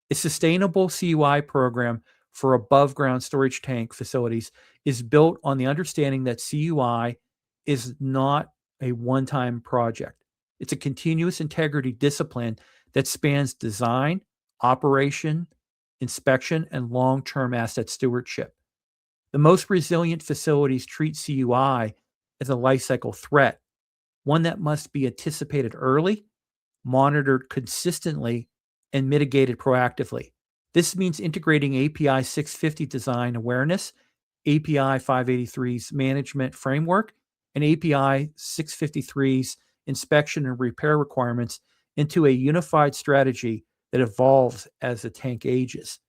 A sustainable CUI program for above-ground storage tank facilities is built on the understanding that CUI is not a one-time project. It's a continuous integrity discipline that spans design, operation, inspection, and long-term asset stewardship. The most resilient facilities treat CUI as a life cycle threat, one that must be anticipated early, monitored consistently, and mitigated proactively. This means integrating API 650 design awareness, API 583's management framework, and API 653's inspection and repair requirements into a unified strategy that evolves as the tank ages.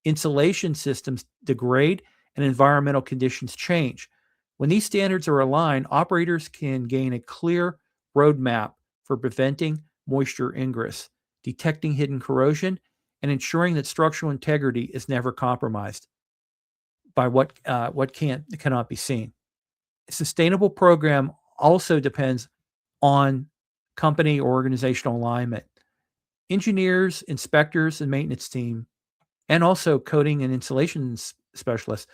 Insulation systems degrade and environmental conditions change. When these standards are aligned, operators can gain a clear roadmap for preventing moisture ingress, detecting hidden corrosion, and ensuring that structural integrity is never compromised by what cannot be seen. A sustainable program also depends on company or organizational alignment. Engineers, inspectors, and maintenance team, and also coating and insulation specialists,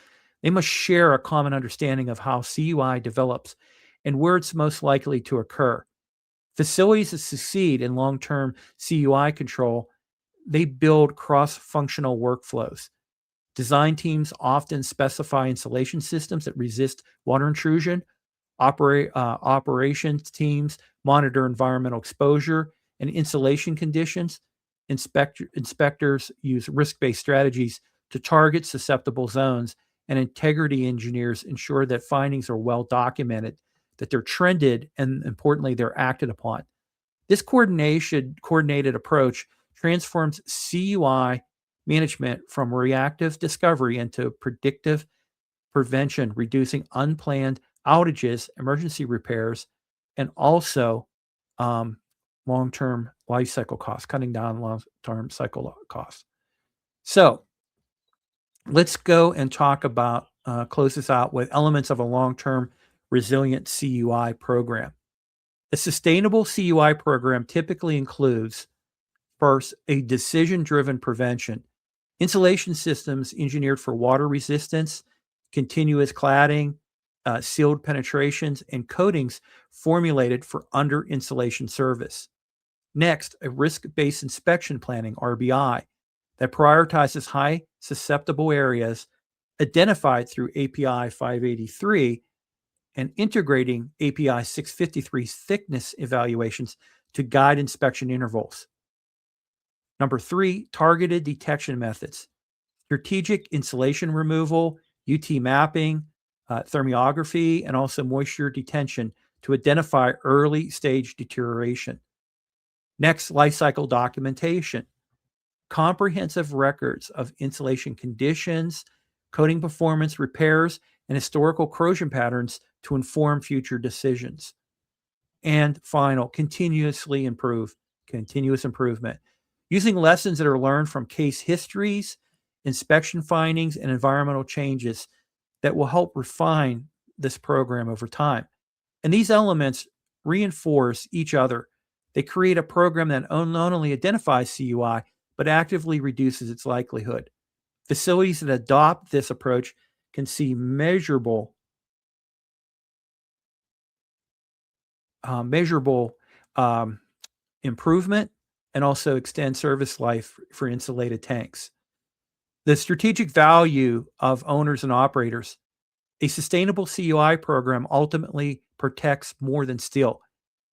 they must share a common understanding of how CUI develops and where it's most likely to occur. Facilities that succeed in long-term CUI control, they build cross-functional workflows. Design teams often specify insulation systems that resist water intrusion. Operations teams monitor environmental exposure and insulation conditions. Inspectors use risk-based strategies to target susceptible zones, and integrity engineers ensure that findings are well documented, that they're trended, and importantly, they're acted upon. This coordinated approach transforms CUI management from reactive discovery into predictive prevention, reducing unplanned outages, emergency repairs, and also, long-term life cycle costs, cutting down long-term cycle costs. So let's go and talk about, close this out with elements of a long-term resilient CUI program. A sustainable CUI program typically includes, first, a decision-driven prevention. Insulation systems engineered for water resistance, continuous cladding, sealed penetrations, and coatings formulated for under insulation service. Next, a risk-based inspection planning, RBI, that prioritizes high susceptible areas identified through API 583 and integrating API 653 thickness evaluations to guide inspection intervals. Number 3, targeted detection methods, strategic insulation removal, UT mapping, thermography, and also moisture detention to identify early stage deterioration. Next, life cycle documentation, comprehensive records of insulation conditions, coating performance, repairs, and historical corrosion patterns to inform future decisions. And final, continuous improvement, using lessons that are learned from case histories, inspection findings, and environmental changes that will help refine this program over time. And these elements reinforce each other. They create a program that not only identifies CUI, but actively reduces its likelihood. Facilities that adopt this approach can see measurable improvement and also extend service life for insulated tanks. The strategic value of owners and operators. A sustainable CUI program ultimately protects more than steel.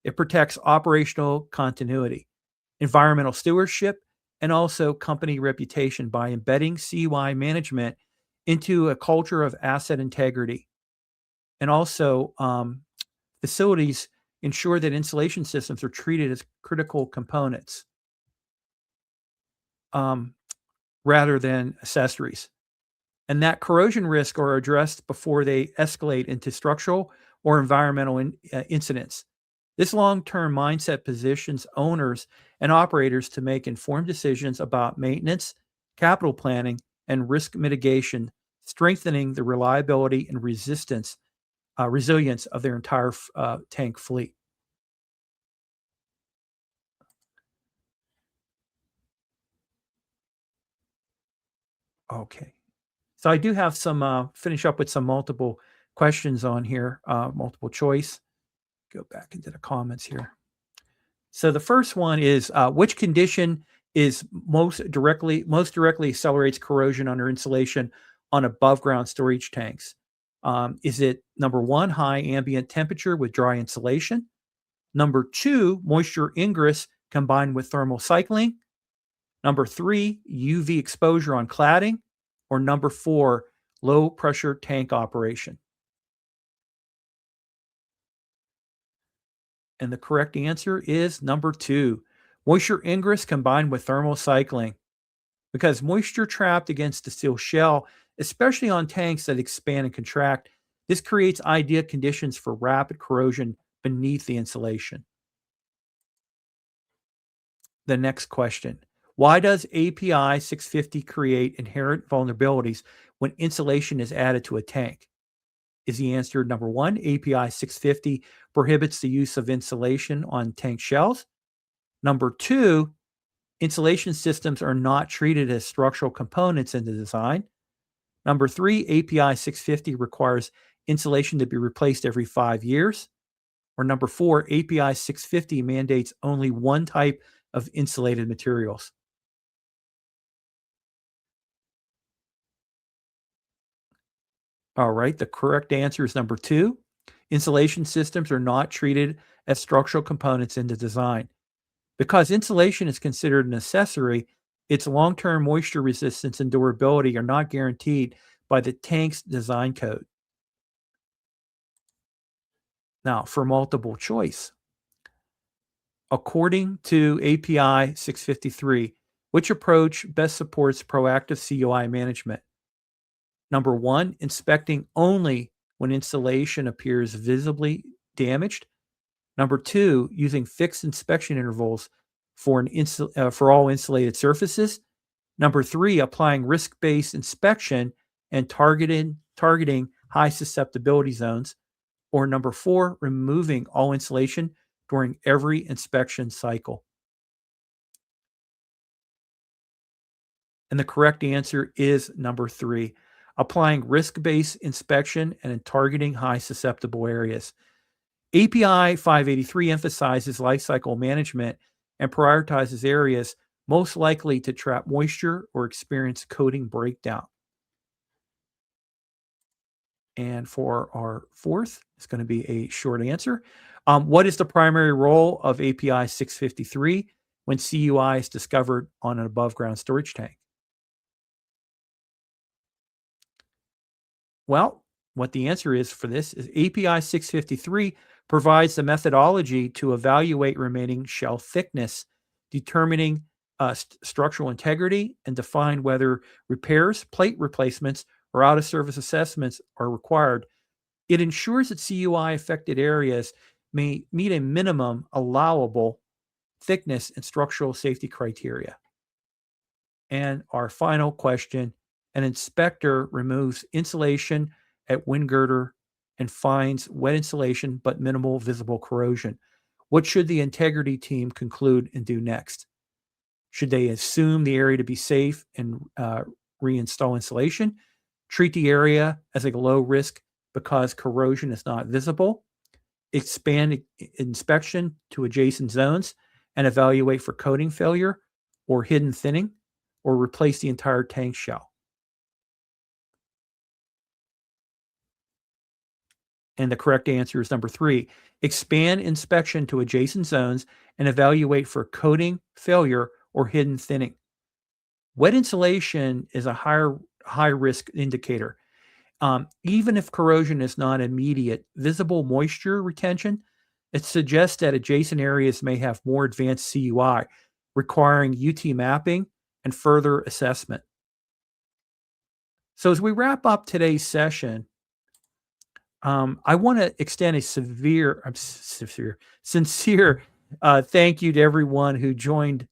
It protects operational continuity, environmental stewardship, and also company reputation by embedding CUI management into a culture of asset integrity. And also, facilities ensure that insulation systems are treated as critical components rather than accessories, and that corrosion risks are addressed before they escalate into structural or environmental incidents. This long-term mindset positions owners and operators to make informed decisions about maintenance, capital planning, and risk mitigation, strengthening the reliability and resilience of their entire tank fleet. Okay. So I do have some, finish up with some multiple questions on here, multiple choice. Go back into the comments here. So the first one is, which condition is most directly accelerates corrosion under insulation on above ground storage tanks? Is it number 1, high ambient temperature with dry insulation? Number 2, moisture ingress combined with thermal cycling? Number 3, UV exposure on cladding? Or number 4, low pressure tank operation? And the correct answer is number 2, moisture ingress combined with thermal cycling. Because moisture trapped against the steel shell, especially on tanks that expand and contract, this creates ideal conditions for rapid corrosion beneath the insulation. The next question. Why does API 650 create inherent vulnerabilities when insulation is added to a tank? Is the answer number 1, API 650 prohibits the use of insulation on tank shells? Number 2, insulation systems are not treated as structural components in the design. Number 3, API 650 requires insulation to be replaced every 5 years. Or number 4, API 650 mandates only one type of insulated materials. All right, the correct answer is number 2. Insulation systems are not treated as structural components in the design. Because insulation is considered an accessory, its long-term moisture resistance and durability are not guaranteed by the tank's design code. Now, for multiple choice. According to API 653, which approach best supports proactive CUI management? Number 1, inspecting only when insulation appears visibly damaged. Number 2, using fixed inspection intervals for for all insulated surfaces. Number 3, applying risk-based inspection and targeting high susceptibility zones. Or number 4, removing all insulation during every inspection cycle. And the correct answer is number 3, applying risk-based inspection and targeting high susceptible areas. API 583 emphasizes life cycle management and prioritizes areas most likely to trap moisture or experience coating breakdown. And for our fourth, it's going to be a short answer. What is the primary role of API 653 when CUI is discovered on an above-ground storage tank? Well, what the answer is for this is API 653 provides the methodology to evaluate remaining shell thickness, determining structural integrity, and define whether repairs, plate replacements, or out-of-service assessments are required. It ensures that CUI affected areas may meet a minimum allowable thickness and structural safety criteria. And our final question, an inspector removes insulation at wind girder and finds wet insulation but minimal visible corrosion. What should the integrity team conclude and do next? Should they assume the area to be safe and reinstall insulation? Treat the area as a low risk because corrosion is not visible? Expand inspection to adjacent zones and evaluate for coating failure or hidden thinning? Or replace the entire tank shell? And the correct answer is number 3. Expand inspection to adjacent zones and evaluate for coating failure or hidden thinning. Wet insulation is a high risk indicator. Even if corrosion is not immediate, visible moisture retention, it suggests that adjacent areas may have more advanced CUI, requiring UT mapping and further assessment. So as we wrap up today's session, I want to extend a sincere thank you to everyone who joined.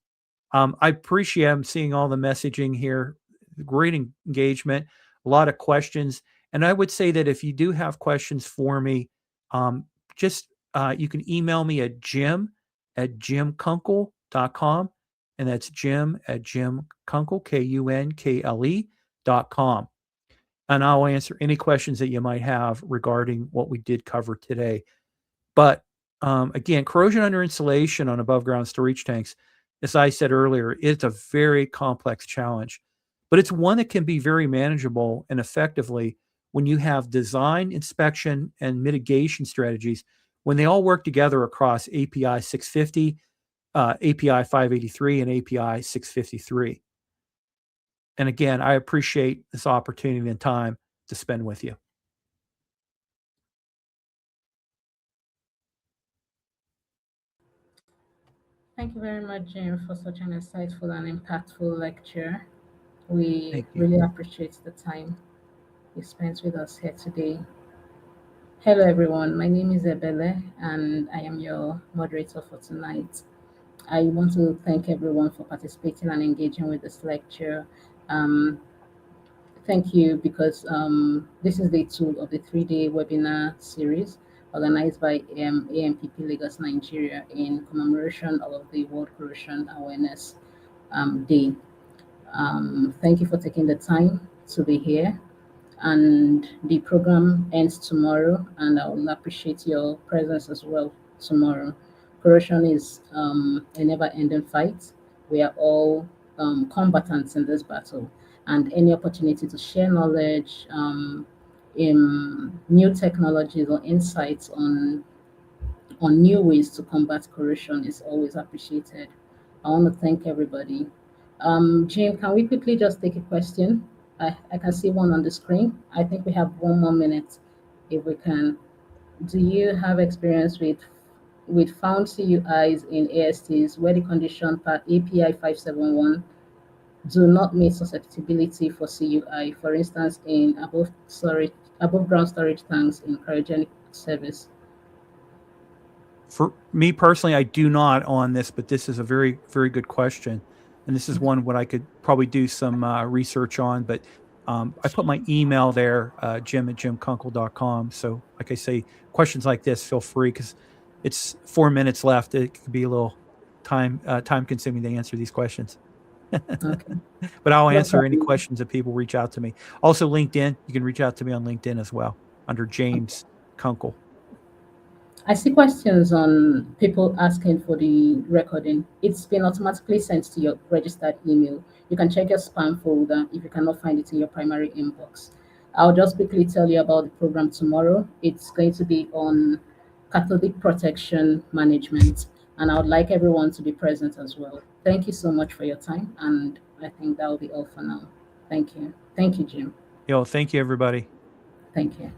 I appreciate I'm seeing all the messaging here, great engagement, a lot of questions. And I would say that if you do have questions for me, you can email me at jim@jimkunkel.com. And that's jim@jimkunkel, KUNKLE.com. And I'll answer any questions that you might have regarding what we did cover today. But again, corrosion under insulation on above ground storage tanks, as I said earlier, it's a very complex challenge, but it's one that can be very manageable and effectively when you have design, inspection, and mitigation strategies, when they all work together across API 650, API 583, and API 653. And again, I appreciate this opportunity and time to spend with you. Thank you very much, Jim, for such an insightful and impactful lecture. We really appreciate the time you spent with us here today. Hello, everyone. My name is Ebele, and I am your moderator for tonight. I want to thank everyone for participating and engaging with this lecture. Thank you because this is day 2 of the 3-day webinar series organized by AMPP Lagos Nigeria in commemoration of the World Corrosion Awareness Day. Thank you for taking the time to be here. And the program ends tomorrow, and I will appreciate your presence as well tomorrow. Corrosion is a never-ending fight. We are all combatants in this battle, and any opportunity to share knowledge in new technologies or insights on new ways to combat corrosion is always appreciated. I want to thank everybody. Jim, can we quickly just take a question? I can see one on the screen. I think we have 1 more minute if we can. Do you have experience with found CUIs in ASTs where the condition part API 571 do not meet susceptibility for CUI, for instance, in above ground storage tanks in cryogenic service? For me personally, I do not on this, but this is a very, very good question. And this is one what I could probably do some research on. But I put my email there, jim@jimkunkel.com. So like I say, questions like this, feel free, because it's 4 minutes left. It could be a little time consuming to answer these questions. Okay. But I'll No answer any problem. questions that people reach out to me. Also, LinkedIn, you can reach out to me on LinkedIn as well under James Kunkel. I see questions on people asking for the recording. It's been automatically sent to your registered email. You can check your spam folder if you cannot find it in your primary inbox. I'll just quickly tell you about the program tomorrow. It's going to be on cathodic protection management, and I would like everyone to be present as well. Thank you so much for your time, and I think that will be all for now. Thank you. Thank you, Jim. Thank you, everybody. Thank you.